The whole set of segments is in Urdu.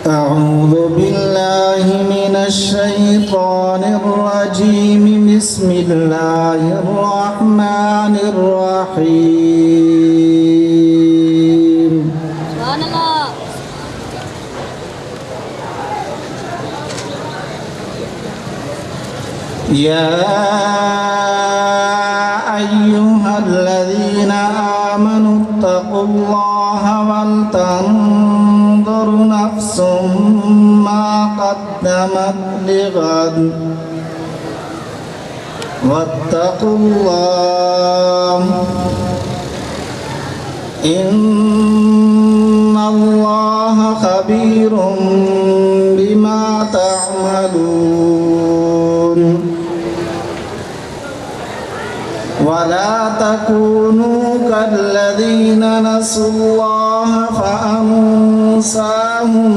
أعوذ بالله من الشيطان الرجيم بسم الله الرحمن الرحيم سبحان الله. يا أيها الذين آمنوا اتقوا الله ولتنظر نفس ما قدمت لغد واتقوا الله إن الله خبير بما تعملون ولا تكونوا كالذين نسوا الله فأنساهم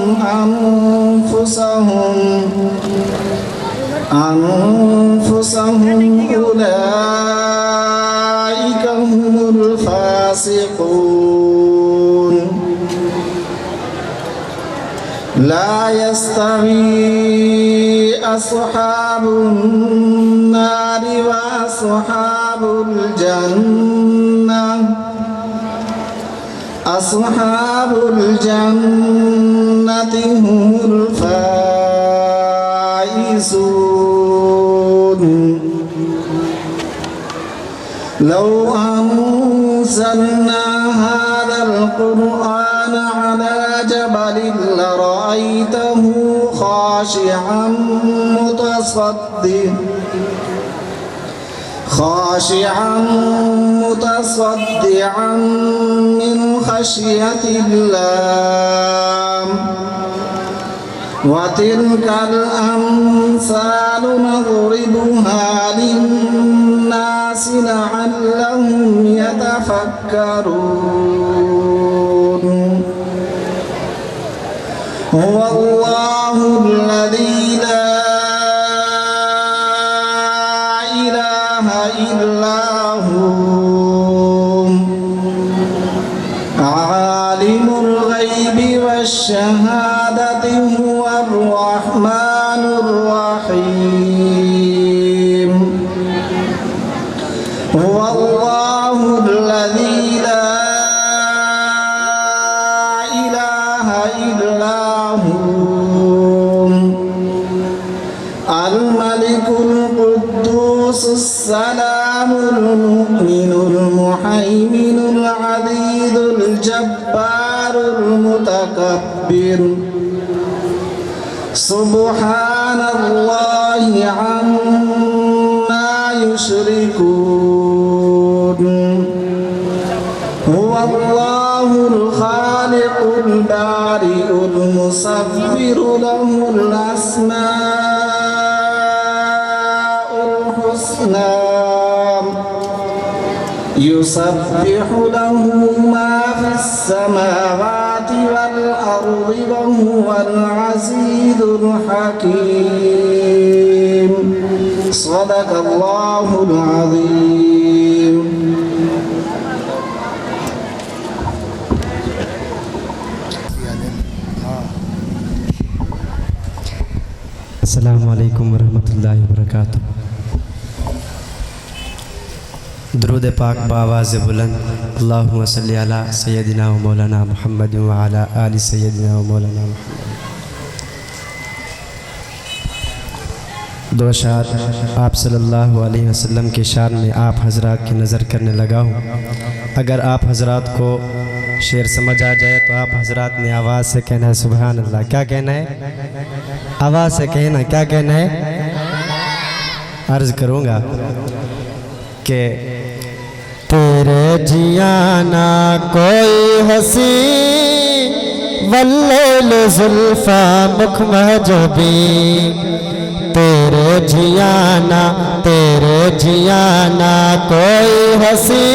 أنفسهم أولئك هم الفاسقون لا يستوي أصحاب النار وأصحاب الجنة هم الفائزون لو أنزلنا هذا القرآن على جبل لرأيته خاشعا متصدعا من خشية الله وتلك الأمثال نضربها للناس لعلهم يتفكرون هو الله الذي لا إله إلا هو عالم الغيب والشهادة هو الرحمن الرحيم هو الله الذي لا إله إلا هو الملك القدوس السلام المؤمن المهيمن العزيز الجبار المتكبر سبحان الله عما يشركون هو الله الخالق البارئ المصور له الأسماء الحسنى يسبح له ما في السماوات والأرض وهو العزيز الحكيم صدق الله العظيم. السلام علیکم ورحمۃ اللہ وبرکاتہ. درود پاک بآواز بلند اللہم صلی علی سیدنا و مولانا محمد وعلی آل سیدنا و مولانا محمد. دو اشعار آپ صلی اللہ علیہ وسلم کے شان میں آپ حضرات کی نظر کرنے لگا ہوں. اگر آپ حضرات کو شعر سمجھ آ جائے تو آپ حضرات نے آواز سے کہنا ہے سبحان اللہ. کیا کہنا ہے؟ آواز سے کہنا. کیا کہنا ہے؟ عرض کروں گا کہ تیرے جیانا کوئی ہنسی واللیل زلفا مکھ محجوبی. تیرے جیانا کوئی ہنسی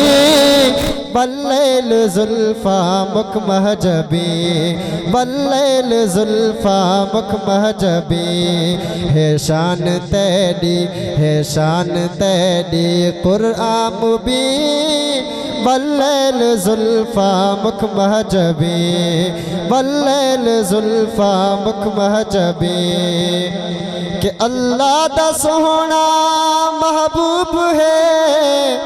واللیل زلفا مکھ محجبی واللیل زلفا مکھ محجبی ہے شان تیری ہے شان تیری قرآن مبین واللیل زلفا مکھ محجبی واللیل زلفا مکھ محجبی کہ اللہ دا سوہنا محبوب ہے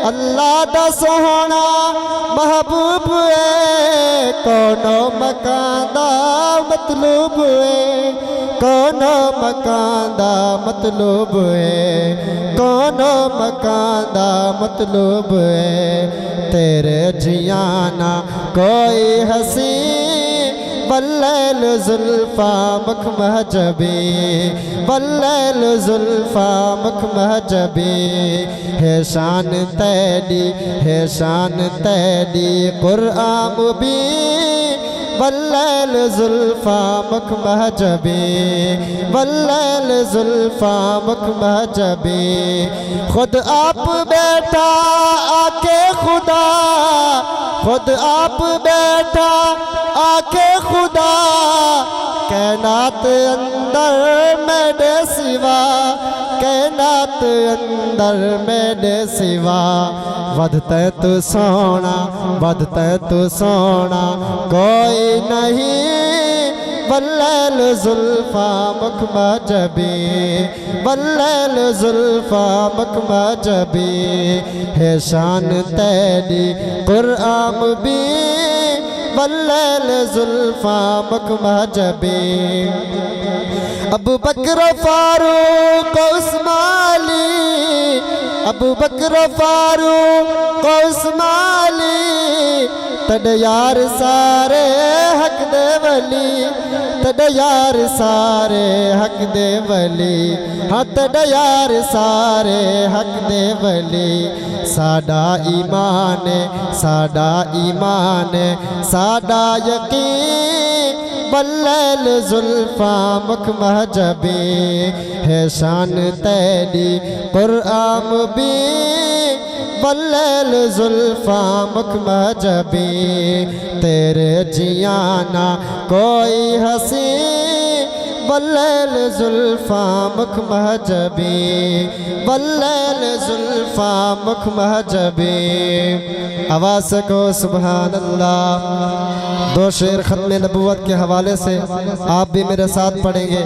اللہ دا سوہنا محبوب ہے کونو مکان دا مطلوب ہے کونو مکان دا مطلوب ہے کونو مکان دا مطلوب ہے تیرے جیانا کوئی حسین واللیل زلفا مکھ محجبی واللیل زلفا مکھ محجبی ہے شان تیری ہے شان تیری قرآن مبین واللیل زلفا مکھ محجبی واللیل زلفا مکھ محجبی خود آپ بیٹھا آکے خدا خود آپ بیٹھا آکے خدا کائنات اندر میرے سوا کائنات اندر میرے سوا ودتے تو سونا ودتے تو سونا کوئی نہیں واللیل زلفا مکھ محجبی واللیل زلفا مکھ محجبی ہے شان تیری قرآن مبین واللیل زلفا مکھ محجبی ابو بکر فاروق عثمان علی ابو بکر فاروق عثمان علی تڈ یار سارے حق دے ولی تڈ یار سارے حق دے ولی ہاں تڈ یار سارے حق دے ولی ساڈا ایمان ساڈا ایمان ساڈا یقین واللیل زلفا مکھ محجبی ہے شان تیری قرآن مبین واللیل زلفا مکھ محجبی تیرے جیانا کوئی حسین واللیل زلفا مکھ محجبی واللیل زلفا مکھ محجبی آواز سے کہو سبحان اللہ دو شعر ختم نبوت کے حوالے سے آپ بھی میرے ساتھ پڑھیں گے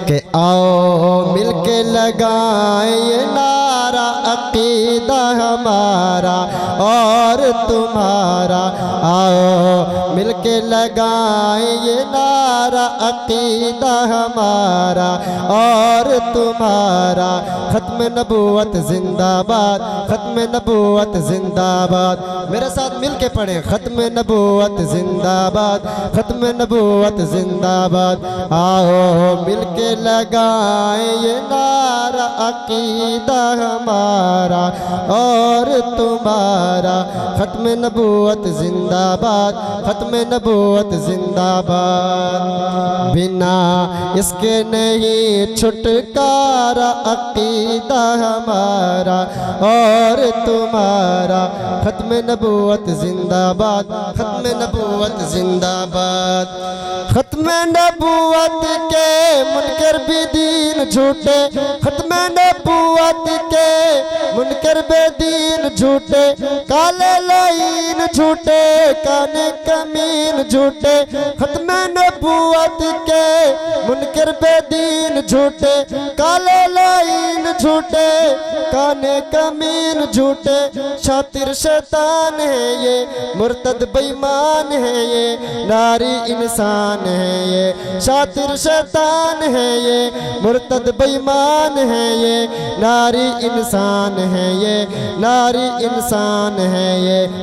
کہ آؤ مل کے لگائیں یہ نعرہ عقیدہ ہمارا اور تمہارا آؤ مل کے لگائیں یہ نعرہ عقیدہ ہمارا اور تمہارا ختم نبوت زندہ باد ختم نبوت زندہ باد میرے ساتھ مل کے پڑھیں ختم نبوت زندہ باد ختم نبوت زندہ باد آؤ مل کے لگائیں یہ نعرہ عقیدہ ہمارا اور تمہارا ختم نبوت زندہ باد ختم نبوت زندہ باد بنا اس کے نہیں چھٹکارا عقیدہ ہمارا اور تمہارا ختم نبوت زندہ باد ختم نبوت زندہ باد ختم نبوت کے منکر بھی دین جھوٹے ختم نبوت کے منکر بے دین جھوٹے کالے لائن جھوٹے کانے کمین جھوٹے ختم نبوت کے منکر بے دین جھوٹے کالے لائن جھوٹے کانے کمین جھوٹے شاطر شیطان ہے یہ مرتد بیمان ہے یہ ناری انسان ہے یہ شاطر شیطان ہے یہ مرتد بیمان ہے یہ ناری انسان ہے یہ ناری انسان ہے یہ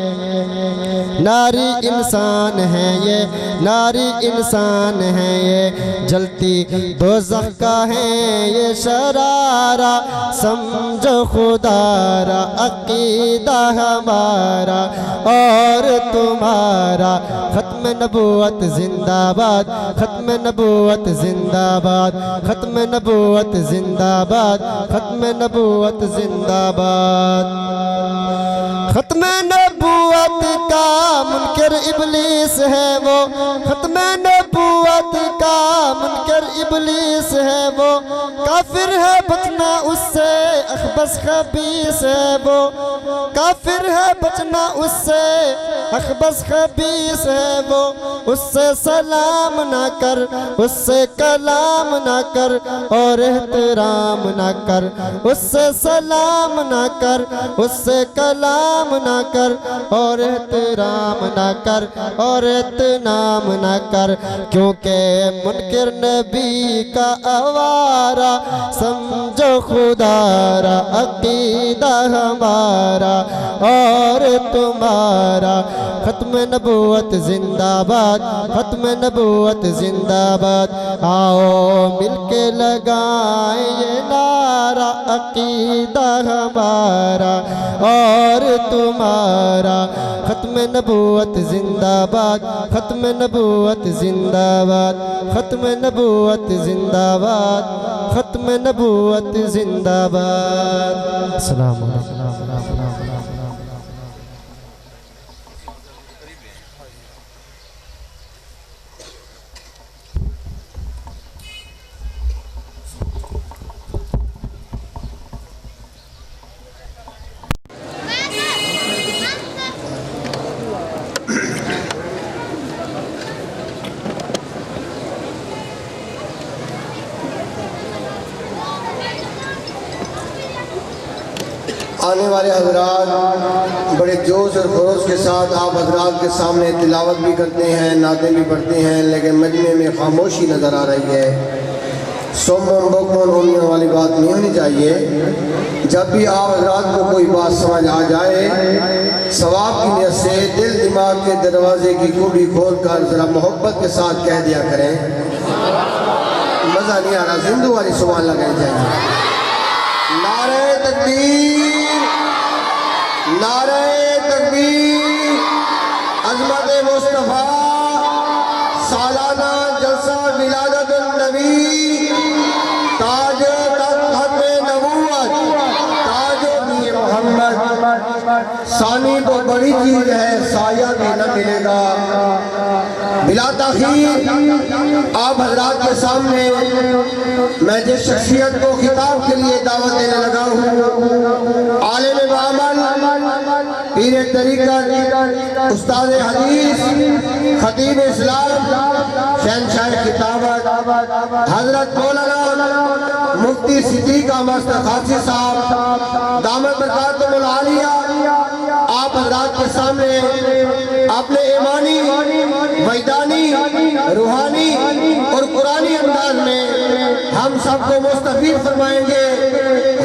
ناری انسان ہے یہ ناری انسان ہے یہ جلتی دوزخ کا ہے یہ شرارہ سمجھو خدا را عقیدہ ہمارا اور تمہارا ختم نبوت زندہ باد ختم نبوت زندہ باد ختم نبوت زندہ باد ختم نبوت زندہ باد ختم نبوت کا منکر ابلیس ہے وہ، ختم نبوت کا منکر ابلیس ہے وہ، کافر ہے بچنا اس سے اخبث خبیث ہے وہ، کافر ہے بچنا اس سے اخبث خبیث ہے وہ، اس سے سلام نہ کر، اس سے کلام نہ کر اور احترام نہ کر، اس سے سلام نہ کر، اس سے کلام نہ کر اور احترام نہ کر اور احترام نہ کر، کیونکہ منکر نبی کا آوارہ سمجھو خدا را عقیدہ ہمارا اور تمہارا۔ ختم نبوت زندہ باد، ختم نبوت زندہ باد، آؤ مل کے لگائیں یہ نعرہ عقیدہ ہمارا اور تمہارا۔ ختم نبوت زندہ باد، ختم نبوت زندہ باد، ختم نبوت زندہ باد، ختم نبوت زندہ باد۔ السلام علیکم۔ آنے والے حضرات بڑے جوش اور خروش کے ساتھ آپ حضرات کے سامنے تلاوت بھی کرتے ہیں، نعتیں بھی پڑھتے ہیں، لیکن مجمع میں خاموشی نظر آ رہی ہے۔ سومن بکمن ہونے والی بات نہیں ہونی چاہیے۔ جب بھی آپ حضرات کو کوئی بات سمجھ آ جائے، ثواب کی نیت سے دل دماغ کے دروازے کی کنڈی کھول کر ذرا محبت کے ساتھ کہہ دیا کریں۔ مزہ نہیں آ رہا، زندو والی سبحان اللہ کہنی چاہیے۔ نعرہ تکبیر، نعرہ تکبیر، عظمت مصطفیٰ، سالانہ جلسہ ولادت النبی، تاج تخت ختم نبوت، تاج نبی محمد، ثانی تو بڑی چیز ہے، سایہ بھی نہ ملے گا۔ بلا تاخیر آپ حضرات کے سامنے میں جس شخصیت کو خطاب کے لیے دعوت دینے لگا ہوں، عالم بعمل، پیر طریقت، استاد حدیث، خطیب اسلام، شہنشاہ خطابت، حضرت مولانا مفتی صدیق احمد خاصی صاحب دامت برکاتہم العالیہ، آپ حضرات کے سامنے اپنے ایمانی، وجدانی، روحانی اور قرآنی انداز میں ہم سب کو مستفید فرمائیں گے۔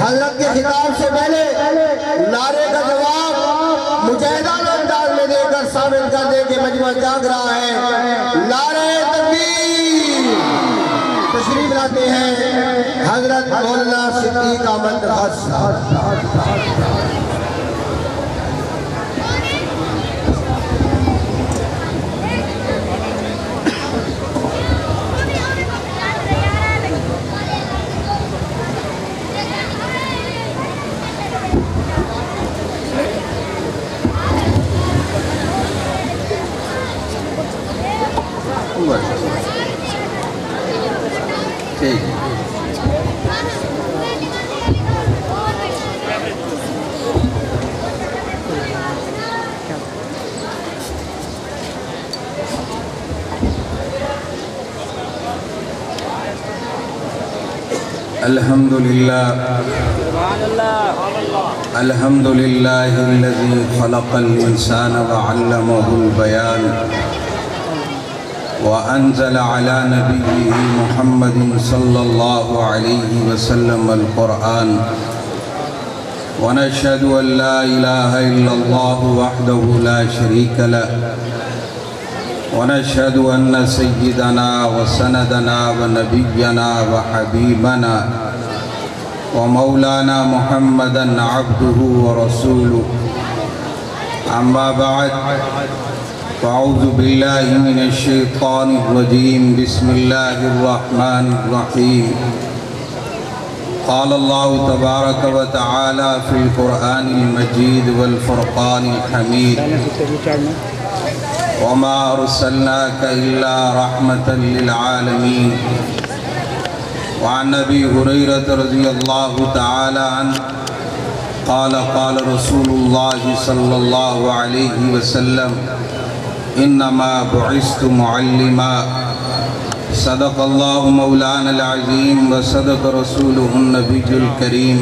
حضرت کے خطاب سے پہلے نعرے کا جواب مجاہدانہ انداز میں دے کر ثابت کر دیں کہ مجمع جاگ رہا ہے۔ نعرہ تکبیر۔ تشریف لاتے ہیں حضرت مولانا صدیق احمد خاصی صاحب۔ الحمد لله الحمد لله الذي خلق الإنسان وعلمه البيان وأنزل على نبيه محمد صلى الله عليه وسلم القرآن ونشهد أن لا إله إلا الله وحده لا شريك له ونشهد أن سيدنا وسندنا ونبينا وحبيبنا ومولانا محمدًا عبده ورسوله أما بعد فأعوذ بالله من الشيطان الرجيم بسم الله الرحمن الرحيم قال الله تبارك وتعالى في القرآن المجيد والفرقان الحميد وما أرسلناك إلا رحمة للعالمين وعن أبي هريرة رضي الله تعالى عنه قال قال رسول الله صلى الله عليه وسلم إنما بعثت معلما صدق الله مولانا العظيم وصدق رسوله النبي الكريم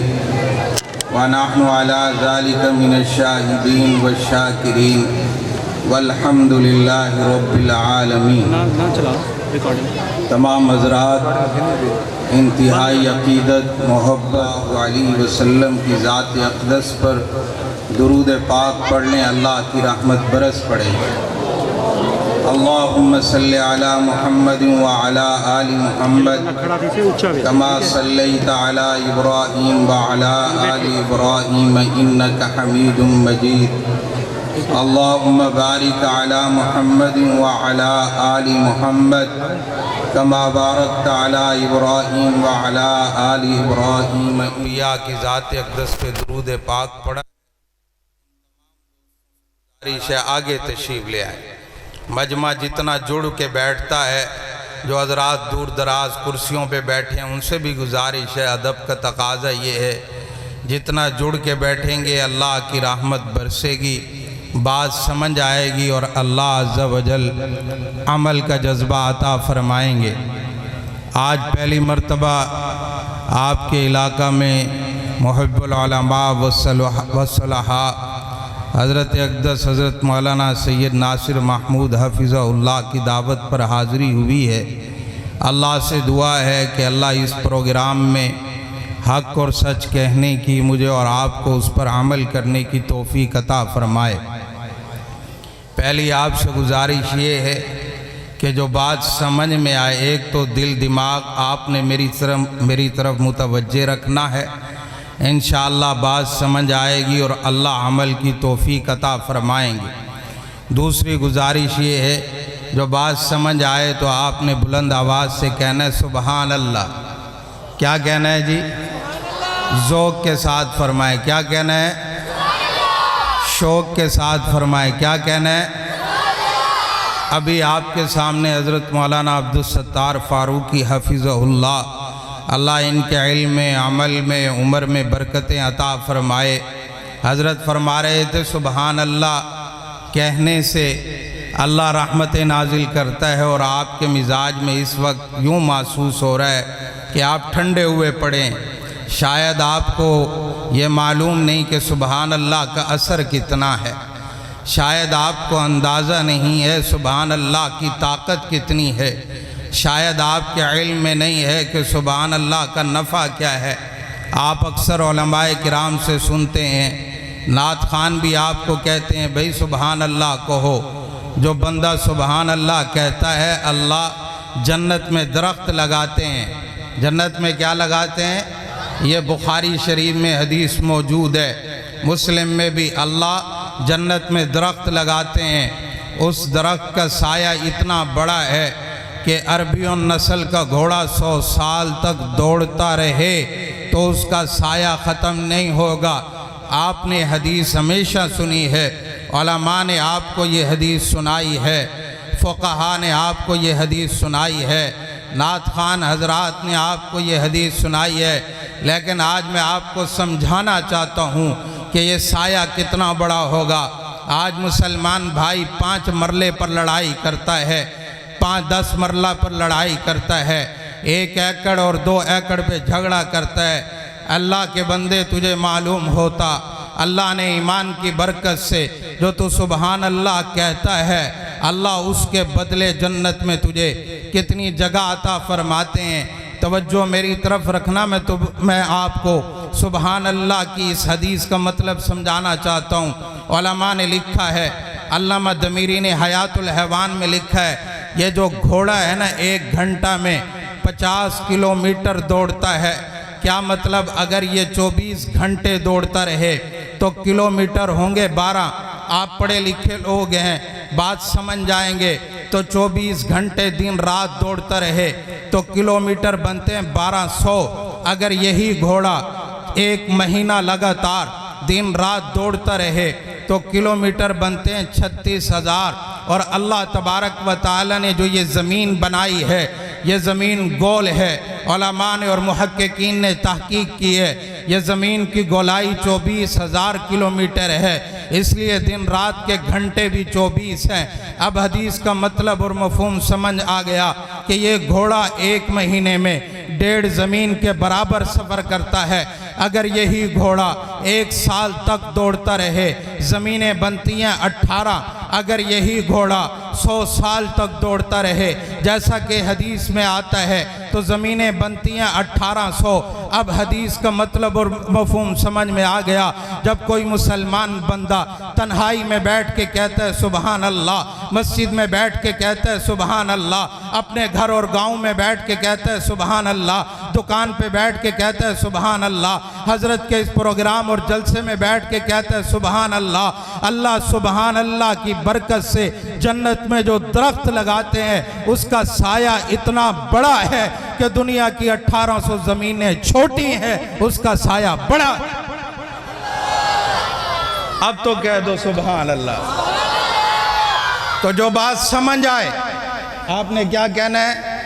ونحن على ذلك من الشاهدين والشاكرين والحمد لله رب العالمین۔ تمام حضرات انتہائی عقیدت محبت علیہ وسلم کی ذات اقدس پر درود پاک پڑھ لیں، اللہ کی رحمت برس پڑے۔ اللہم صلی علی محمد وعلی آل محمد کما صلیت علی ابراہیم وعلی آل ابراہیم انک حمید مجید۔ اللہم بارک علی محمد وعلی آل محمد کما بارکت علی ابراہیم وعلی آل ابراہیم۔ انبیاء کی ذات اقدس پہ درود پاک پڑھا۔ آگے تشریف لے آئے۔ مجمع جتنا جڑ کے بیٹھتا ہے، جو حضرات دور دراز کرسیوں پہ بیٹھے ہیں ان سے بھی گزارش ہے، ادب کا تقاضا یہ ہے جتنا جڑ کے بیٹھیں گے اللہ کی رحمت برسے گی، بات سمجھ آئے گی اور اللہ عز و جل عمل کا جذبہ عطا فرمائیں گے۔ آج پہلی مرتبہ آپ کے علاقہ میں محب العلماء والصلحاء حضرت اقدس حضرت مولانا سید ناصر محمود حفظہ اللہ کی دعوت پر حاضری ہوئی ہے۔ اللہ سے دعا ہے کہ اللہ اس پروگرام میں حق اور سچ کہنے کی مجھے اور آپ کو اس پر عمل کرنے کی توفیق عطا فرمائے۔ پہلی آپ سے گزارش یہ ہے کہ جو بات سمجھ میں آئے، ایک تو دل دماغ آپ نے میری طرف متوجہ رکھنا ہے، انشاءاللہ بات سمجھ آئے گی اور اللہ عمل کی توفیق عطا فرمائیں گے۔ دوسری گزارش یہ ہے جو بات سمجھ آئے تو آپ نے بلند آواز سے کہنا ہے سبحان اللہ۔ کیا کہنا ہے جی؟ ذوق کے ساتھ فرمائے۔ کیا کہنا ہے؟ شوق کے ساتھ فرمائے۔ کیا کہنا ہے؟ ابھی آپ کے سامنے حضرت مولانا عبدالستار فاروقی حفظہ اللہ، اللہ ان کے علم میں، عمل میں، عمر میں برکتیں عطا فرمائے، حضرت فرما رہے تھے سبحان اللہ کہنے سے اللہ رحمتیں نازل کرتا ہے، اور آپ کے مزاج میں اس وقت یوں محسوس ہو رہا ہے کہ آپ ٹھنڈے ہوئے پڑے ہیں۔ شاید آپ کو یہ معلوم نہیں کہ سبحان اللہ کا اثر کتنا ہے، شاید آپ کو اندازہ نہیں ہے سبحان اللہ کی طاقت کتنی ہے، شاید آپ کے علم میں نہیں ہے کہ سبحان اللہ کا نفع کیا ہے۔ آپ اکثر علماء کرام سے سنتے ہیں، نعت خان بھی آپ کو کہتے ہیں بھئی سبحان اللہ کہو۔ جو بندہ سبحان اللہ کہتا ہے اللہ جنت میں درخت لگاتے ہیں۔ جنت میں کیا لگاتے ہیں؟ یہ بخاری شریف میں حدیث موجود ہے، مسلم میں بھی، اللہ جنت میں درخت لگاتے ہیں۔ اس درخت کا سایہ اتنا بڑا ہے کہ عربیوں نسل کا گھوڑا 100 سال تک دوڑتا رہے تو اس کا سایہ ختم نہیں ہوگا۔ آپ نے حدیث ہمیشہ سنی ہے، علماء نے آپ کو یہ حدیث سنائی ہے، فقہاء نے آپ کو یہ حدیث سنائی ہے، نعت خان حضرات نے آپ کو یہ حدیث سنائی ہے، لیکن آج میں آپ کو سمجھانا چاہتا ہوں کہ یہ سایہ کتنا بڑا ہوگا۔ آج مسلمان بھائی 5 مرلے پر لڑائی کرتا ہے، 5-10 مرلہ پر لڑائی کرتا ہے، 1 ایکڑ اور 2 ایکڑ پہ جھگڑا کرتا ہے۔ اللہ کے بندے تجھے معلوم ہوتا اللہ نے ایمان کی برکت سے جو تو سبحان اللہ کہتا ہے، اللہ اس کے بدلے جنت میں تجھے کتنی جگہ عطا فرماتے ہیں۔ توجہ میری طرف رکھنا، میں آپ کو سبحان اللہ کی اس حدیث کا مطلب سمجھانا چاہتا ہوں۔ علماء نے لکھا ہے، علامہ دمیری نے حیات الحیوان میں لکھا ہے، یہ جو گھوڑا ہے نا 1 گھنٹہ میں 50 کلومیٹر دوڑتا ہے۔ کیا مطلب؟ اگر یہ 24 گھنٹے دوڑتا رہے تو کلومیٹر ہوں گے 12۔ آپ پڑھے لکھے لوگ ہیں، بات سمجھ جائیں گے۔ تو 24 گھنٹے دن رات دوڑتا رہے تو کلومیٹر بنتے ہیں 1200۔ اگر یہی گھوڑا 1 مہینہ لگاتار دن رات دوڑتا رہے تو کلومیٹر بنتے ہیں 36,000۔ اور اللہ تبارک و تعالی نے جو یہ زمین بنائی ہے، یہ زمین گول ہے۔ علماء نے اور محققین نے تحقیق کی ہے، یہ زمین کی گولائی 24,000 کلومیٹر ہے، اس لیے دن رات کے گھنٹے بھی 24 ہیں۔ اب حدیث کا مطلب اور مفہوم سمجھ آ گیا کہ یہ گھوڑا 1 مہینے میں 1.5 زمین کے برابر سفر کرتا ہے۔ اگر یہی گھوڑا 1 سال تک دوڑتا رہے، زمینیں بنتی ہیں 18۔ اگر یہی گھوڑا 100 سال تک دوڑتا رہے جیسا کہ حدیث میں آتا ہے تو زمینیں بنتی ہیں 1800۔ اب حدیث کا مطلب اور مفہوم سمجھ میں آ گیا۔ جب کوئی مسلمان بندہ تنہائی میں بیٹھ کے کہتا ہے سبحان اللہ، مسجد میں بیٹھ کے کہتا ہے سبحان اللہ، اپنے گھر اور گاؤں میں بیٹھ کے کہتا ہے سبحان اللہ، دکان پہ بیٹھ کے کہتا ہے سبحان اللہ، حضرت کے اس پروگرام اور جلسے میں بیٹھ کے کہتا ہے سبحان اللہ، اللہ سبحان اللہ کی برکت سے جنت میں جو درخت لگاتے ہیں اس کا سایہ اتنا بڑا ہے کہ دنیا کی 1800 زمینیں چھوٹی ہیں، اس کا سایہ بڑا۔ اب تو کہہ دو سبحان اللہ۔ تو جو بات سمجھ آئے آپ نے کیا کہنا ہے؟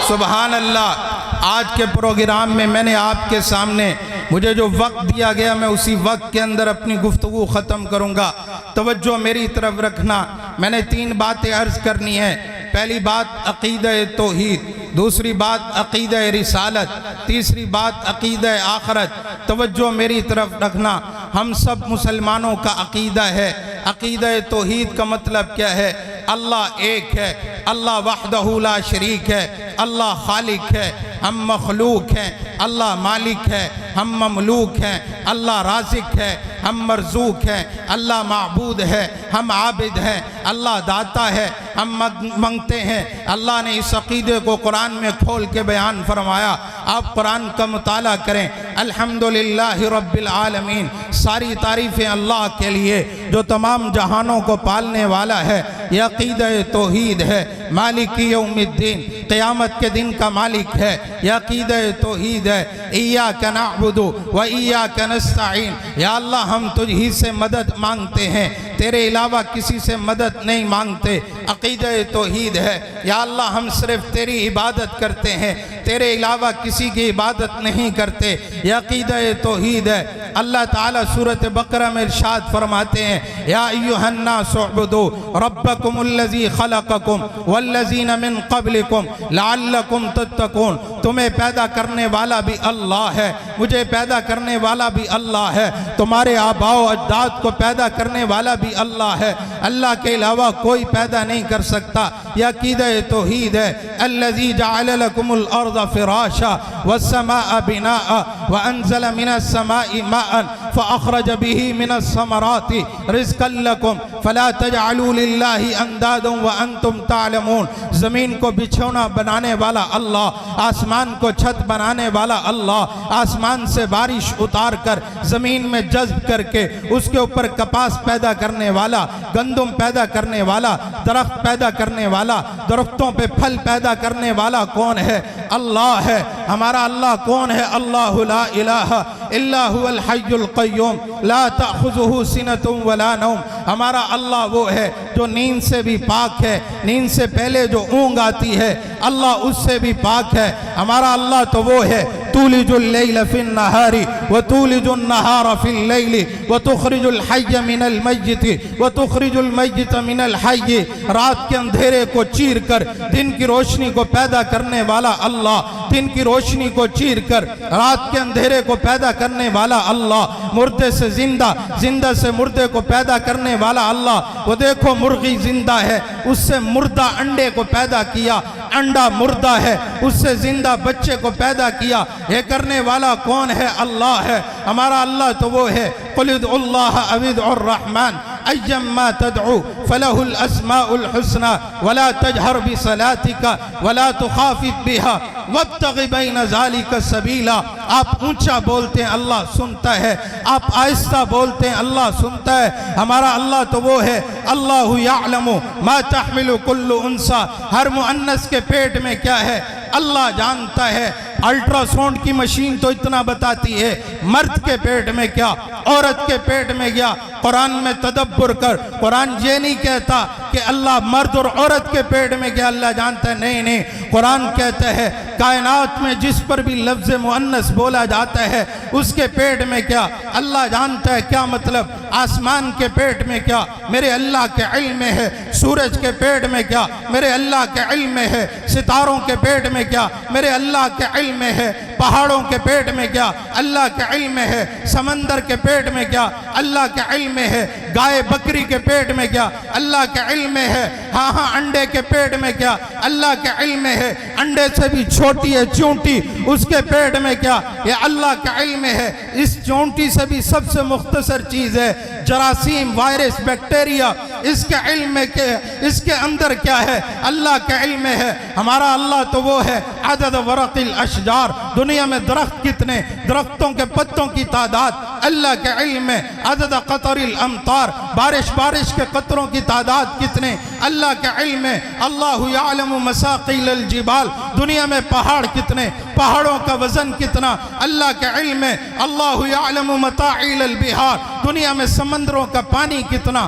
سبحان اللہ۔ آج کے پروگرام میں میں نے آپ کے سامنے مجھے جو وقت دیا گیا میں اسی وقت کے اندر اپنی گفتگو ختم کروں گا۔ توجہ میری طرف رکھنا، میں نے 3 باتیں عرض کرنی ہیں۔ پہلی بات عقیدہ توحید، دوسری بات عقیدہ رسالت، تیسری بات عقیدہ آخرت۔ توجہ میری طرف رکھنا، ہم سب مسلمانوں کا عقیدہ ہے۔ عقیدہ توحید کا مطلب کیا ہے؟ اللہ ایک ہے، اللہ وحدہ لا شریک ہے، اللہ خالق ہے، ہم مخلوق ہیں، اللہ مالک ہے، ہم مملوک ہیں، اللہ رازق ہے، ہم مرزوق ہیں، اللہ معبود ہے، ہم عابد ہیں، اللہ داتا ہے، ہم منگتے ہیں۔ اللہ نے اس عقیدے کو قرآن میں کھول کے بیان فرمایا۔ آپ قرآن کا مطالعہ کریں۔ الحمدللہ رب العالمین، ساری تعریفیں اللہ کے لیے جو تمام جہانوں کو پالنے والا ہے۔ یہ عقیدہ توحید ہے۔ مالک یوم الدین، قیامت کے دن کا مالک ہے، یہ عقیدہ توحید ہے۔ ایاک نعبد و ایاک نستعین، یا اللہ ہم تجھ ہی سے مدد مانگتے ہیں، تیرے علاوہ کسی سے مدد نہیں مانگتے، عقیدہ توحید ہے۔ یا اللہ ہم صرف تیری عبادت کرتے ہیں، تیرے علاوہ کسی کی عبادت نہیں کرتے، یہ عقیدہ توحید ہے۔ اللہ تعالیٰ سورۃ بقرہ میں ارشاد فرماتے ہیں یا ایھا الناس اعبدوا ربکم الذی خلقکم والذین من قبلکم لعلکم تتقون۔ تمہیں پیدا کرنے والا بھی اللہ ہے، مجھے پیدا کرنے والا بھی اللہ ہے، تمہارے آباء و اجداد کو پیدا کرنے والا بھی اللہ ہے، اللہ کے علاوہ کوئی پیدا نہیں کر سکتا۔ یہ عقیدہ توحید ہے۔ الذی جعل لکم الارض فراشا والسماء بناء وانزل من السماء ماء فاخرج به من الثمرات رزقا لکم فلا تجعلوا للہ اندادا وانتم تعلمون۔ زمین کو بچھونا بنانے والا اللہ، آسمان کو چھت بنانے والا اللہ، آسمان سے بارش اتار کر زمین میں جذب کر کے اس کے اوپر کپاس پیدا کرنے والا، گندم پیدا کرنے والا، درخت پیدا کرنے والا، درختوں پہ پھل پیدا کرنے والا کون ہے؟ اللہ ہے۔ ہمارا اللہ کون ہے؟ اللہ لا الہ الا هو الحی القیوم لا تأخذہ سنۃ ولا نوم۔ ہمارا اللہ وہ ہے جو نیند سے بھی پاک ہے، نیند سے پہلے جو اونگ آتی ہے اللہ اس سے بھی پاک ہے۔ ہمارا اللہ تو وہ ہے تولج اللیل فی النہار وتولج النہار فی اللیل وتخرج الحی من المیت وتخرج المیت من الحی۔ رات کے اندھیرے کو چیر کر دن کی روشنی کو پیدا کرنے والا اللہ، دن کی روشنی کو چیر کر رات کے اندھیرے کو پیدا کرنے والا اللہ، مردے سے زندہ، زندہ سے مردے کو پیدا کرنے والا اللہ۔ وہ دیکھو مرغی زندہ ہے، اس سے مردہ انڈے کو پیدا کیا، انڈا مردہ ہے، اس سے زندہ بچے کو پیدا کیا۔ یہ کرنے والا کون ہے؟ اللہ ہے۔ ہمارا اللہ تو وہ ہے قل ادعوا اللہ او ادعوا الرحمن ایما تدعو فلہ الاسماء الحسنى ولا تجہر بصلاتک ولا تخافت بها وابتغ بین ذلک سبیلا۔ آپ اونچا بولتے ہیں اللہ سنتا ہے، آپ آہستہ بولتے ہیں اللہ سنتا ہے۔ ہمارا اللہ تو وہ ہے اللہ یعلم ما تحمل کل انثی، ہر مؤنث کے پیٹ میں کیا ہے؟ اللہ جانتا ہے۔ الٹرا ساؤنڈ کی مشین تو اتنا بتاتی ہے مرد کے پیٹ میں کیا، عورت کے پیٹ میں کیا۔ قرآن میں تدبر کر، قرآن یہ نہیں کہتا کہ اللہ مرد اور عورت کے پیٹ میں کیا اللہ جانتا ہے، نہیں نہیں، قرآن کہتا ہے کائنات میں جس پر بھی لفظ مؤنث بولا جاتا ہے اس کے پیٹ میں کیا اللہ جانتا ہے۔ کیا مطلب؟ آسمان کے پیٹ میں کیا میرے اللہ کے علم میں ہے، سورج کے پیٹ میں کیا میرے اللہ کے علم میں ہے، ستاروں کے پیٹ میں کیا میرے اللہ کے علم میں ہے، پہاڑوں کے پیٹ میں کیا اللہ کے علم میں ہے، سمندر کے پیٹ میں کیا اللہ کے علم میں ہے، گائے بکری کے پیٹ میں کیا اللہ کے علم میں ہے، ہاں انڈے کے پیٹ میں کیا اللہ کے علم میں ہے، انڈے سے بھی چھوٹی ہے چونٹی، اس کے پیٹ میں کیا یہ اللہ کے علم میں ہے، اس چونٹی سے بھی سب سے مختصر چیز ہے جراثیم، وائرس، بیکٹیریا، اس کے علم میں کیا ہے، اس کے اندر کیا ہے اللہ کے علم میں ہے۔ ہمارا اللہ تو وہ ہے عدد ورق الاشجار، دنیا میں درخت کتنے، درختوں کے پتوں کی تعداد اللہ کے علم میں، عدد قطر الامطار، بارش کے قطروں کی تعداد کتنے اللہ کے علم میں، اللہ یعلم مساقیل الجبال، دنیا میں پہاڑ کتنے، پہاڑوں کا وزن کتنا اللہ کے علم میں، اللہ یعلم متاعیل البحار، دنیا میں سمندروں کا پانی کتنا،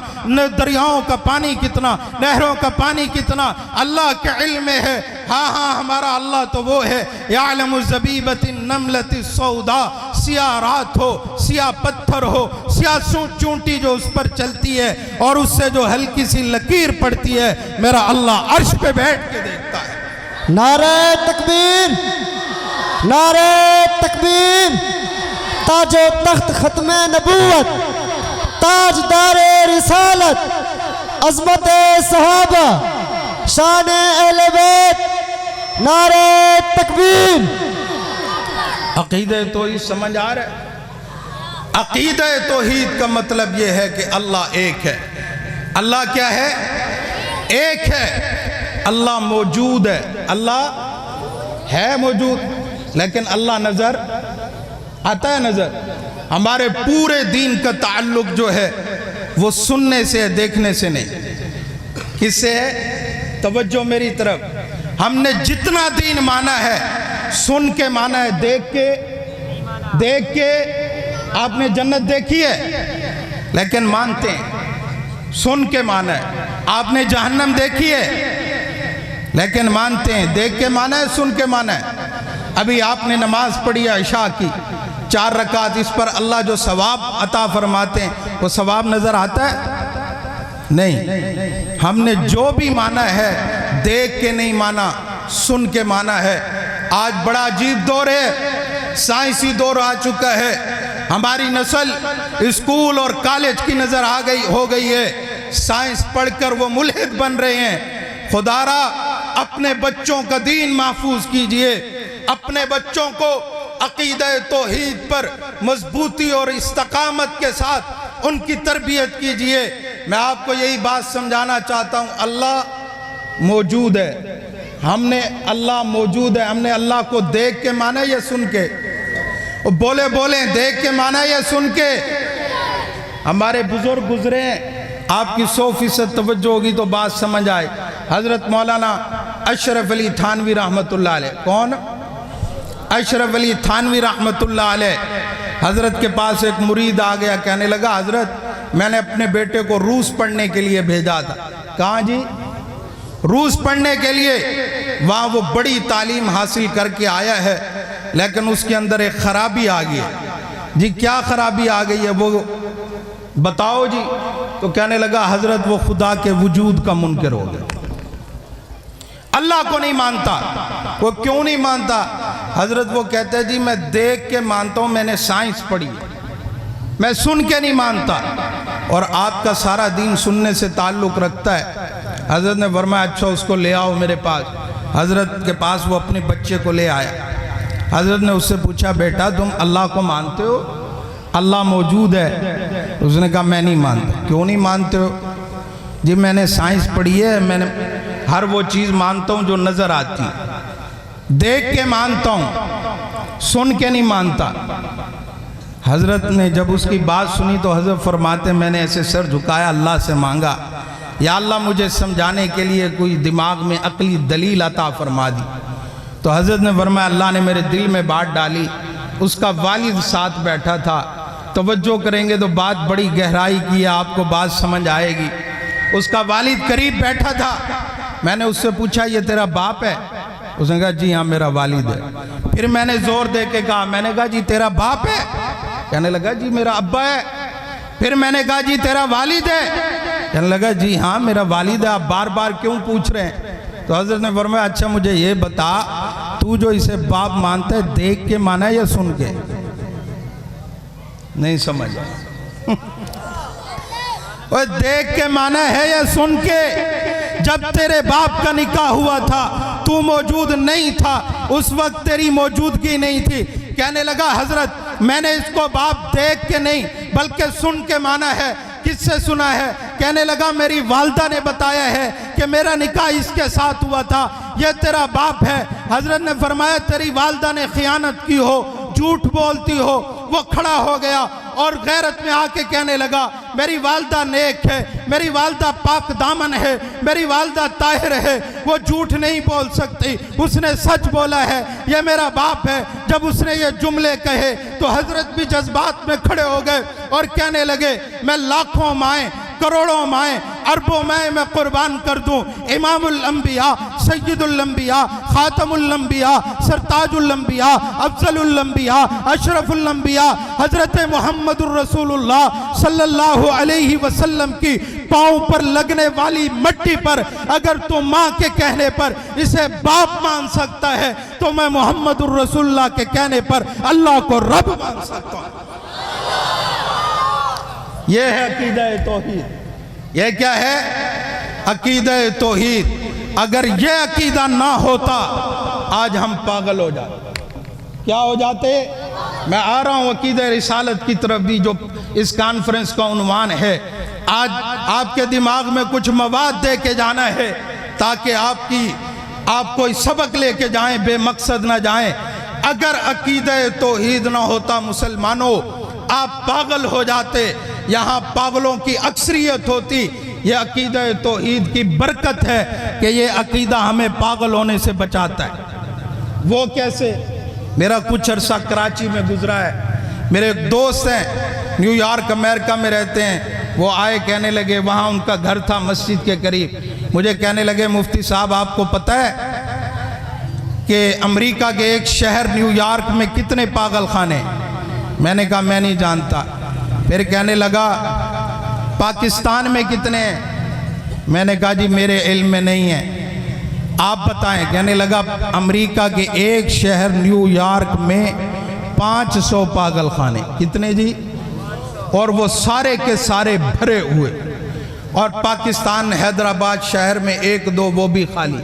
دریاؤں کا پانی کتنا، نہروں کا پانی کتنا اللہ کے علم میں ہے۔ ہاں ہمارا اللہ تو وہ ہے یعلم الزبیبۃ النملۃ السوداء، سیاہ رات ہو، سیاہ پتھر ہو، سیاہ چونٹی جو اس پر چلتی ہے اور اس سے جو ہلکی سی لکیر پڑتی ہے، میرا اللہ عرش پہ بیٹھ کے دیکھتا ہے۔ نعرہ تکبیر، نعرہ تکبیر، تاج و تخت ختم نبوت، تاجدار رسالت، عظمت صحابہ، شان اہل بیت، نعرہ تکبیر۔ عقیدہ توحید سمجھ آ رہا ہے؟ عقیدہ توحید کا مطلب یہ ہے کہ اللہ ایک ہے۔ اللہ کیا ہے؟ ایک ہے۔ اللہ موجود ہے، اللہ ہے موجود، لیکن اللہ نظر آتا ہے نظر۔ ہمارے پورے دین کا تعلق جو ہے وہ سننے سے ہے، دیکھنے سے نہیں۔ کس سے ہے؟ توجہ میری طرف۔ ہم نے جتنا دین مانا ہے سن کے مانا ہے، دیکھ کے آپ نے جنت دیکھی ہے لیکن مانتے ہیں، سن کے مانا ہے۔ آپ نے جہنم دیکھی ہے لیکن مانتے ہیں، دیکھ کے مانا ہے، سن کے مانا ہے۔ ابھی آپ نے نماز پڑھی ہے عشاء کی 4 رکعت، اس پر اللہ جو ثواب عطا فرماتے ہیں وہ ثواب نظر آتا ہے؟ نہیں۔ ہم نے جو بھی مانا ہے دیکھ کے نہیں مانا، سن کے مانا ہے۔ آج بڑا عجیب دور ہے، سائنسی دور آ چکا ہے، ہماری نسل اسکول اور کالج کی نظر ہو گئی ہے، سائنس پڑھ کر وہ ملحد بن رہے ہیں۔ خدا را اپنے بچوں کا دین محفوظ کیجئے، اپنے بچوں کو عقیدہ توحید پر مضبوطی اور استقامت کے ساتھ ان کی تربیت کیجئے۔ میں آپ کو یہی بات سمجھانا چاہتا ہوں، اللہ موجود ہے۔ ہم نے اللہ موجود ہے، ہم نے اللہ کو دیکھ کے مانا یا سن کے؟ بولیں دیکھ کے مانا یا سن کے؟ ہمارے بزرگ گزرے ہیں، آپ کی 100% توجہ ہوگی تو بات سمجھ آئے۔ حضرت مولانا اشرف علی تھانوی رحمت اللہ علیہ۔ کون؟ اشرف علی تھانوی رحمت اللہ علیہ۔ حضرت کے پاس ایک مرید آ گیا، کہنے لگا حضرت میں نے اپنے بیٹے کو روس پڑھنے کے لیے بھیجا تھا۔ کہاں جی؟ روس پڑھنے کے لیے۔ وہاں وہ بڑی تعلیم حاصل کر کے آیا ہے لیکن اس کے اندر ایک خرابی آ گئی ہے۔ جی کیا خرابی آ گئی ہے وہ بتاؤ جی؟ تو کہنے لگا حضرت وہ خدا کے وجود کا منکر ہو گیا، اللہ کو نہیں مانتا۔ وہ کیوں نہیں مانتا؟ حضرت وہ کہتے ہیں جی میں دیکھ کے مانتا ہوں، میں نے سائنس پڑھی، میں سن کے نہیں مانتا۔ اور آپ کا سارا دین سننے سے تعلق رکھتا ہے۔ حضرت نے فرمایا اچھا اس کو لے آؤ میرے پاس۔ حضرت کے پاس وہ اپنے بچے کو لے آیا۔ حضرت نے اس سے پوچھا بیٹا تم اللہ کو مانتے ہو؟ اللہ موجود ہے؟ اس نے کہا میں نہیں مانتا۔ کیوں نہیں مانتے ہو؟ جی میں نے سائنس پڑھی ہے، میں نے ہر وہ چیز مانتا ہوں جو نظر آتی ہے، دیکھ کے مانتا ہوں، سن کے نہیں مانتا۔ حضرت نے جب اس کی بات سنی تو حضرت فرماتے میں نے ایسے سر جھکایا، اللہ سے مانگا یا اللہ مجھے سمجھانے کے لیے کوئی دماغ میں عقلی دلیل عطا فرما دی۔ تو حضرت نے فرمایا اللہ نے میرے دل میں بات ڈالی. اس کا والد ساتھ بیٹھا تھا. توجہ کریں گے تو بات بڑی گہرائی کی ہے، آپ کو بات سمجھ آئے گی. اس کا والد قریب بیٹھا تھا. میں نے اس سے پوچھا یہ تیرا باپ ہے؟ اس نے کہا جی ہاں میرا والد ہے. پھر میں نے زور دے کے کہا، میں نے کہا جی تیرا باپ ہے؟ کہنے لگا جی میرا ابا ہے. پھر میں نے کہا جی تیرا والد ہے؟ کہنے لگا جی ہاں میرا والد ہے. آپ بار بار کیوں پوچھ رہے ہیں؟ تو حضرت نے فرمایا اچھا مجھے یہ بتا، تو جو اسے باپ مانتا ہے دیکھ کے مانا ہے یا سن کے؟ نہیں سمجھ وہ دیکھ کے مانا ہے یا سن کے؟ جب تیرے باپ کا نکاح ہوا تھا تو موجود نہیں تھا، اس وقت تیری موجودگی نہیں تھی. کہنے لگا حضرت میں نے اس کو باپ دیکھ کے نہیں بلکہ سن کے مانا ہے. کس سے سنا ہے؟ کہنے لگا میری والدہ نے بتایا ہے کہ میرا نکاح اس کے ساتھ ہوا تھا، یہ تیرا باپ ہے. حضرت نے فرمایا تیری والدہ نے خیانت کی ہو، جھوٹ بولتی ہو. وہ کھڑا ہو گیا اور غیرت میں آ کے کہنے لگا میری والدہ نیک ہے، میری والدہ پاک دامن ہے، میری والدہ طاہر ہے، وہ جھوٹ نہیں بول سکتی، اس نے سچ بولا ہے، یہ میرا باپ ہے. جب اس نے یہ جملے کہے تو حضرت بھی جذبات میں کھڑے ہو گئے اور کہنے لگے میں لاکھوں مائیں، کروڑوں مائیں، اربوں مائیں میں قربان کر دوں. امام الانبیاء، سید الانبیاء، خاتم الانبیاء، سرتاج الانبیاء، افضل الانبیاء، اشرف الانبیاء حضرت محمد الرسول اللہ صلی اللہ علیہ وسلم کی پاؤں پر لگنے والی مٹی پر اگر تو ماں کے کہنے پر اسے باپ مان سکتا ہے تو میں محمد الرسول اللہ کے کہنے پر اللہ کو رب مان سکتا ہوں. یہ ہے عقیدہ توحید. یہ کیا ہے؟ عقیدہ توحید. اگر یہ عقیدہ نہ ہوتا آج ہم پاگل ہو جاتے. کیا ہو جاتے؟ میں آ رہا ہوں عقیدہ رسالت کی طرف بھی جو اس کانفرنس کا عنوان ہے. آج آپ کے دماغ میں کچھ مواد دے کے جانا ہے تاکہ آپ کوئی سبق لے کے جائیں، بے مقصد نہ جائیں. اگر عقیدہ توحید نہ ہوتا مسلمانوں آپ پاگل ہو جاتے. یہاں پاگلوں کی اکثریت ہوتی. یہ عقیدہ توحید کی برکت ہے کہ یہ عقیدہ ہمیں پاگل ہونے سے بچاتا ہے. وہ کیسے؟ میرا کچھ عرصہ کراچی میں گزرا ہے. میرے ایک دوست ہیں نیو یارک امریکہ میں رہتے ہیں. وہ آئے کہنے لگے، وہاں ان کا گھر تھا مسجد کے قریب. مجھے کہنے لگے مفتی صاحب آپ کو پتہ ہے کہ امریکہ کے ایک شہر نیو یارک میں کتنے پاگل خانے؟ میں نے کہا میں نہیں جانتا. پھر کہنے لگا پاکستان میں کتنے ہیں؟ میں نے کہا جی میرے علم میں نہیں ہے، آپ بتائیں. کہنے لگا امریکہ کے ایک شہر نیو یارک میں 500 پاگل خانے. کتنے جی؟ اور وہ سارے کے سارے بھرے ہوئے. اور پاکستان حیدرآباد شہر میں 1-2 وہ بھی خالی.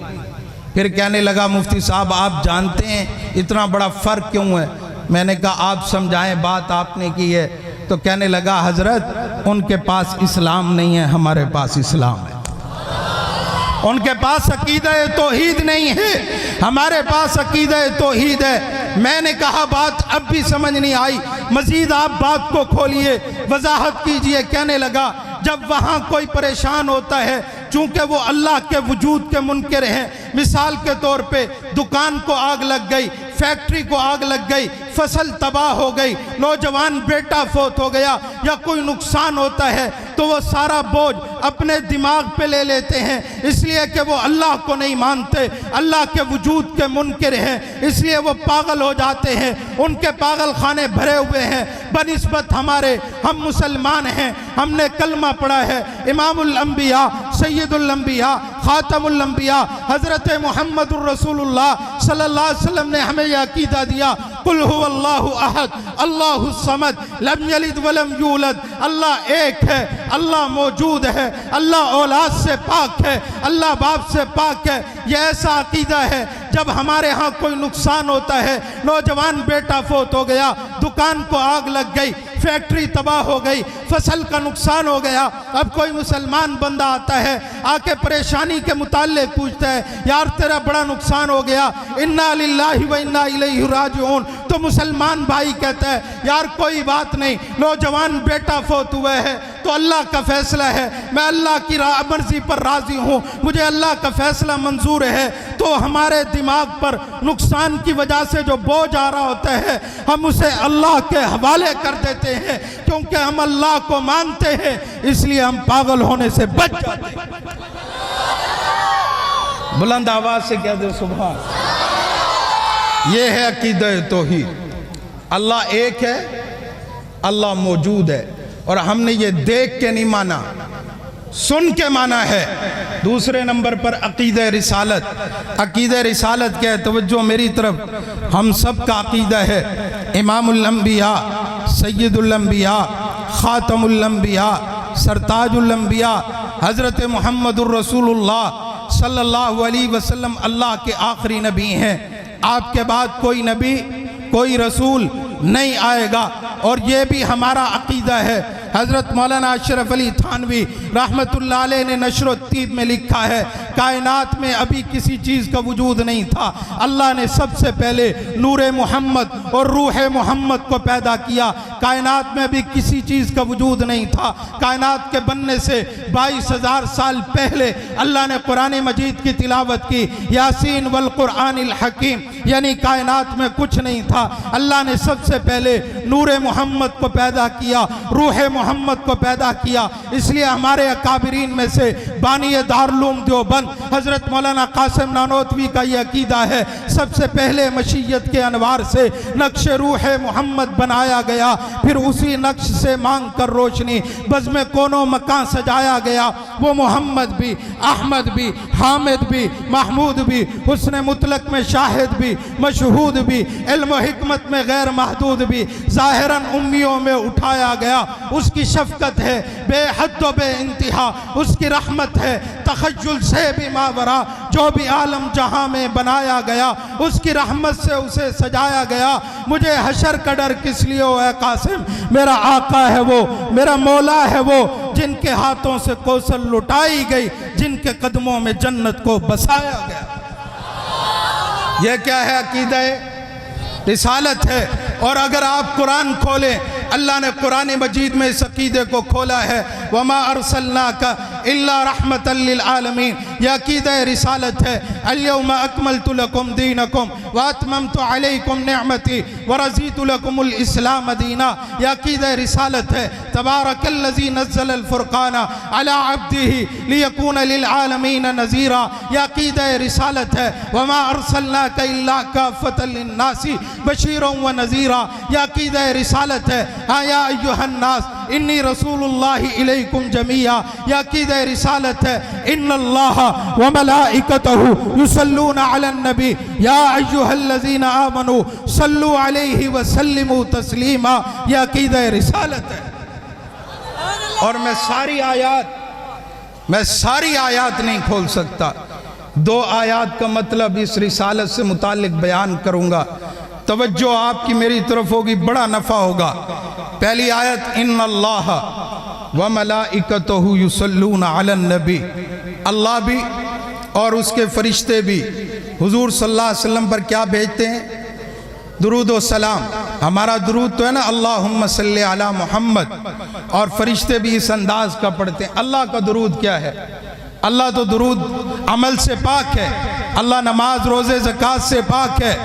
پھر کہنے لگا مفتی صاحب آپ جانتے ہیں اتنا بڑا فرق کیوں ہے؟ میں نے کہا آپ سمجھائیں، بات آپ نے کی ہے. تو کہنے لگا حضرت ان کے پاس اسلام نہیں ہے، ہمارے پاس اسلام ہے. ان کے پاس عقیدہ توحید نہیں ہے، ہمارے پاس عقیدہ توحید ہے. میں نے کہا بات اب بھی سمجھ نہیں آئی، مزید آپ بات کو کھولیے، وضاحت کیجئے. کہنے لگا جب وہاں کوئی پریشان ہوتا ہے چونکہ وہ اللہ کے وجود کے منکر ہیں، مثال کے طور پہ دکان کو آگ لگ گئی، فیکٹری کو آگ لگ گئی، فصل تباہ ہو گئی، نوجوان بیٹا فوت ہو گیا یا کوئی نقصان ہوتا ہے تو وہ سارا بوجھ اپنے دماغ پہ لے لیتے ہیں، اس لیے کہ وہ اللہ کو نہیں مانتے، اللہ کے وجود کے منکر ہیں، اس لیے وہ پاگل ہو جاتے ہیں. ان کے پاگل خانے بھرے ہوئے ہیں بنسبت ہمارے. ہم مسلمان ہیں، ہم نے کلمہ پڑھا ہے. امام الانبیاء، سید الانبیاء، خاتم الانبیاء حضرت محمد الرسول اللہ صلی اللہ علیہ وسلم نے ہمیں یہ عقیدہ دیا قل هو اللہ احد اللہ الصمد لم یلد ولم یولد. اللہ ایک ہے، اللہ موجود ہے، اللہ اولاد سے پاک ہے، اللہ باپ سے پاک ہے. یہ ایسا عقیدہ ہے جب ہمارے ہاں کوئی نقصان ہوتا ہے، نوجوان بیٹا فوت ہو گیا، دکان کو آگ لگ گئی، فیکٹری تباہ ہو گئی، فصل کا نقصان ہو گیا، اب کوئی مسلمان بندہ آتا ہے آ کے پریشانی کے متعلق پوچھتا ہے یار تیرا بڑا نقصان ہو گیا، انا للہ و انا الیہ راجعون. تو مسلمان بھائی کہتا ہے یار کوئی بات نہیں، نوجوان بیٹا فوت ہوا ہے، تو اللہ کا فیصلہ ہے، میں اللہ کی مرضی پر راضی ہوں، مجھے اللہ کا فیصلہ منظور ہے، تو ہمارے دماغ پر نقصان کی وجہ سے جو بوجھ آ رہا ہوتا ہے ہم اسے اللہ کے حوالے کر دیتے ہیں، کیونکہ ہم اللہ کو مانتے ہیں، اس لیے ہم پاگل ہونے سے بچ جاتے ہیں۔ بلند آواز سے کہہ دے سبحان۔ یہ ہے عقیدہ توحید، اللہ ایک ہے، اللہ موجود ہے، اور ہم نے یہ دیکھ کے نہیں مانا، سن کے مانا ہے۔ دوسرے نمبر پر عقیدہ رسالت۔ عقیدہ رسالت کیا ہے؟ توجہ میری طرف، ہم سب کا عقیدہ ہے امام الانبیاء، سید الانبیاء، خاتم الانبیاء، سرتاج الانبیاء حضرت محمد الرسول اللہ صلی اللہ علیہ وسلم اللہ کے آخری نبی ہیں۔ آپ کے بعد کوئی نبی، کوئی رسول نہیں آئے گا، اور یہ بھی ہمارا عقیدہ ہے۔ حضرت مولانا اشرف علی تھانوی رحمت اللہ علیہ نے نشر الطیب میں لکھا ہے، کائنات میں ابھی کسی چیز کا وجود نہیں تھا، اللہ نے سب سے پہلے نور محمد اور روح محمد کو پیدا کیا۔ کائنات میں ابھی کسی چیز کا وجود نہیں تھا، کائنات کے بننے سے 22,000 سال پہلے اللہ نے قرآن مجید کی تلاوت کی، یاسین والقرآن الحکیم، یعنی کائنات میں کچھ نہیں تھا، اللہ نے سب سے پہلے نور محمد کو پیدا کیا، روح محمد کو پیدا کیا۔ اس لیے ہمارے اکابرین میں سے بانی دارالعلوم دیوبند حضرت مولانا قاسم نانوتوی کا یہ عقیدہ ہے، سب سے پہلے مشیت کے انوار سے نقش روح محمد بنایا گیا، پھر اسی نقش سے مانگ کر روشنی بزم کونوں مکان سجایا گیا۔ وہ محمد بھی، احمد بھی، حامد بھی، محمود بھی، حسن مطلق میں شاہد بھی، مشہود بھی، علم و حکمت میں غیر محدود بھی، ظاہراً امیوں میں اٹھایا گیا۔ اس کی شفقت ہے بے حد و بے انتہا، اس کی رحمت ہے تخیل سے بھی ماورا، جو بھی عالم جہاں میں بنایا گیا، اس کی رحمت سے اسے سجایا گیا۔ مجھے حشر کا ڈر کس لیے ہو اے قاسم، میرا آقا ہے وہ، میرا مولا ہے وہ، جن کے ہاتھوں سے کوثر لٹائی گئی، جن کے قدموں میں جنت کو بسایا گیا۔ یہ کیا ہے؟ عقیدہ رسالت ہے۔ اور اگر آپ قرآن کھولیں، اللہ نے قرآن مجید میں اس عقیدے کو کھولا ہے، وَمَا أَرْسَلْنَاكَ إِلَّا رَحْمَةً لِّلْعَالَمِينَ، یہ عقیدہ رسالت ہے۔ الْيَوْمَ أَكْمَلْتُ لَكُمْ دِينَكُمْ وَأَتْمَمْتُ عَلَيْكُمْ نِعْمَتِي وَرَضِيتُ لَكُمُ الْإِسْلَامَ دِينًا، یہ عقیدہ رسالت ہے۔ تبارک الذی نزل الفرقان علی عبدہ لیکون للعالمین نذیرا، یہ عقیدہ رسالت ہے۔ وما ارسلناک الا کافۃ للناس بشیرا ونذیرا، یہ عقیدہ رسالت ہے۔ ہاں یا ایھا الناس انی رسول اللہ الیکم جمیعا، یہ عقیدہ رسالت ہے۔ ان اللہ وملائکتہ یصلون علی النبی یا ایھا الذین آمنوا صلوا علیہ وسلموا تسلیما، یہ عقیدہ رسالت ہے۔ اور میں ساری آیات نہیں کھول سکتا، 2 آیات کا مطلب اس رسالت سے متعلق بیان کروں گا، توجہ آپ کی میری طرف ہوگی، بڑا نفع ہوگا۔ پہلی آیت، ان اللہ وملائکتہ یصلون علی النبی، اللہ بھی اور اس کے فرشتے بھی حضور صلی اللہ علیہ وسلم پر کیا بھیجتے ہیں؟ درود و سلام۔ ہمارا درود تو ہے نا اللہم صلی علی محمد، اور فرشتے بھی اس انداز کا پڑھتے ہیں۔ اللہ کا درود کیا ہے؟ اللہ تو درود عمل سے پاک ہے، اللہ نماز روزے زکوٰۃ سے پاک ہے۔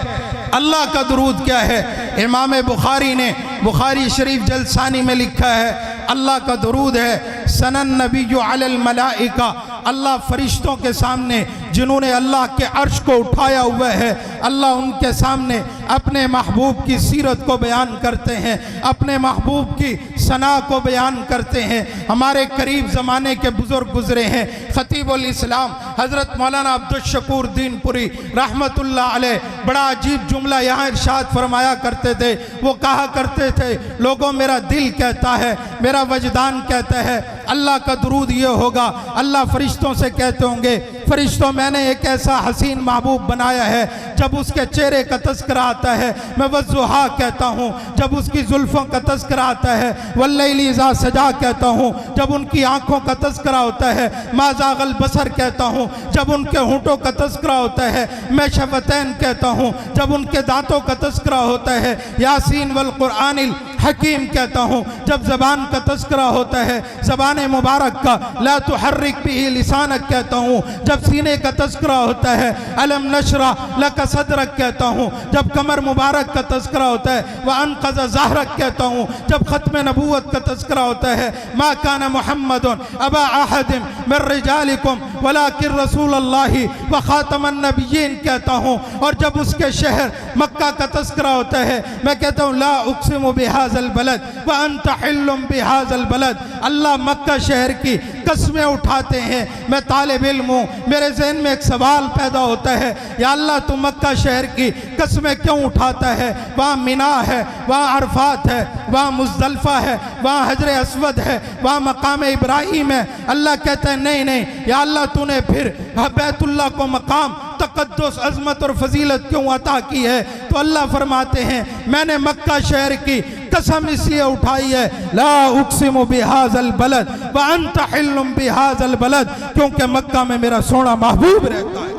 اللہ کا درود کیا ہے؟ امام بخاری نے بخاری شریف جلد ثانی میں لکھا ہے، اللہ کا درود ہے ثنى النبی علی الملائکہ، اللہ فرشتوں کے سامنے جنہوں نے اللہ کے عرش کو اٹھایا ہوا ہے، اللہ ان کے سامنے اپنے محبوب کی سیرت کو بیان کرتے ہیں، اپنے محبوب کی ثنا کو بیان کرتے ہیں۔ ہمارے قریب زمانے کے بزرگ گزرے ہیں، خطیب الاسلام حضرت مولانا عبدالشکور دین پوری رحمت اللہ علیہ بڑا عجیب جملہ یہاں ارشاد فرمایا کرتے تھے۔ وہ کہا کرتے تھے، لوگوں میرا دل کہتا ہے، میرا وجدان کہتا ہے اللہ کا درود یہ ہوگا۔ اللہ فرشتوں سے کہتے ہوں گے، فرشتوں میں نے ایک ایسا حسین محبوب بنایا ہے، جب اس کے چہرے کا تذکرہ آتا ہے میں والضحیٰ کہتا ہوں، جب اس کی زلفوں کا تذکرہ آتا ہے واللیل اذا سجا کہتا ہوں، جب ان کی آنکھوں کا تذکرہ ہوتا ہے ما زاغ البصر کہتا ہوں، جب ان کے ہونٹوں کا تذکرہ ہوتا ہے میں شفتین کہتا ہوں، جب ان کے دانتوں کا تذکرہ ہوتا ہے یاسین والقرآن حکیم کہتا ہوں جب زبان کا تذکرہ ہوتا ہے زبان مبارک کا لا تحرک به لسانک کہتا ہوں جب سینے کا تذکرہ ہوتا ہے الم نشرح لک صدرک کہتا ہوں جب کمر مبارک کا تذکرہ ہوتا ہے وانقض ظہرک کہتا ہوں جب ختم نبوت کا تذکرہ ہوتا ہے ما کان محمد ابا احد من رجالکم ولکن رسول اللہ وخاتم النبیین کہتا ہوں اور جب اس کے شہر مکہ کا تذکرہ ہوتا ہے میں کہتا ہوں لا اقسم بہذا البلد وانت حل بہذا البلد اللہ مکہ شہر کی قسمیں اٹھاتے ہیں میں طالب علم ہوں میرے ذہن میں ایک سوال پیدا ہوتا ہے یا اللہ تو مکہ شہر کی قسمیں کیوں اٹھاتا ہے وہاں مینا ہے وہاں عرفات ہے وہاں مزدلفہ ہے وہاں حجر اسود ہے وہاں مقام ابراہیم ہے اللہ کہتا ہے نہیں یا اللہ تو نے پھر بیت اللہ کو مقام تقدس عظمت اور فضیلت کیوں عطا کی ہے تو اللہ فرماتے ہیں میں نے مکہ شہر کی قسم اس لیے اٹھائی ہے لا اقسم بہذا البلد وانت حل بہذا البلد کیونکہ مکہ میں میرا سونا محبوب رہتا ہے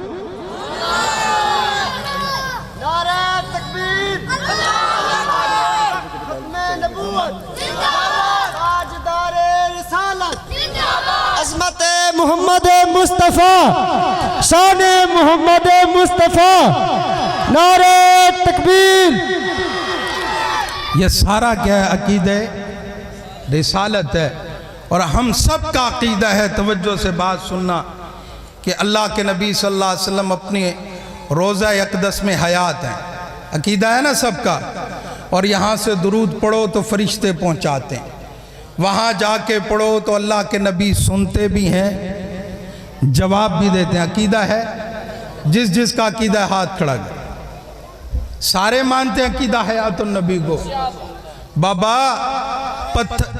نعرہ تکبیر ختم نبوت تاجدار رسالت عظمت محمد مصطفیٰ شان محمد مصطفیٰ نعرہ تکبیر یہ سارا کیا ہے عقیدہ رسالت ہے اور ہم سب کا عقیدہ ہے توجہ سے بات سننا کہ اللہ کے نبی صلی اللہ علیہ وسلم اپنی روضہ اقدس میں حیات ہیں عقیدہ ہے نا سب کا اور یہاں سے درود پڑھو تو فرشتے پہنچاتے ہیں وہاں جا کے پڑھو تو اللہ کے نبی سنتے بھی ہیں جواب بھی دیتے ہیں عقیدہ ہے جس کا عقیدہ ہے ہاتھ کھڑا کر سارے مانتے ہیں عقیدہ حیات النبی کو بابا پتھر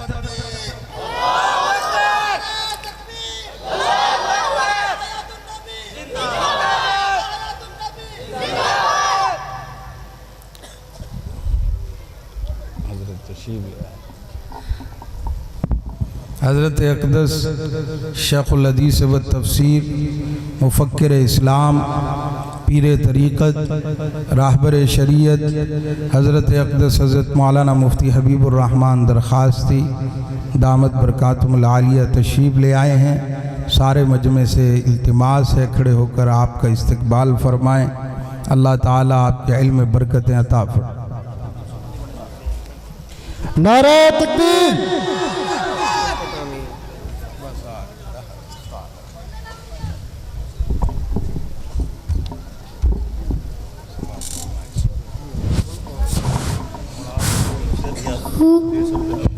حضرت اقدس شیخ الحدیث و تفسیر مفکر اسلام پیر طریقت راہبر شریعت حضرت اقدس حضرت مولانا مفتی حبیب الرحمن درخواستی دامت برکاتم العالیہ تشریف لے آئے ہیں سارے مجمع سے التماس ہے کھڑے ہو کر آپ کا استقبال فرمائیں اللہ تعالیٰ آپ کے علم برکتیں عطا فرمائیں نعرہ تکبیر ہوں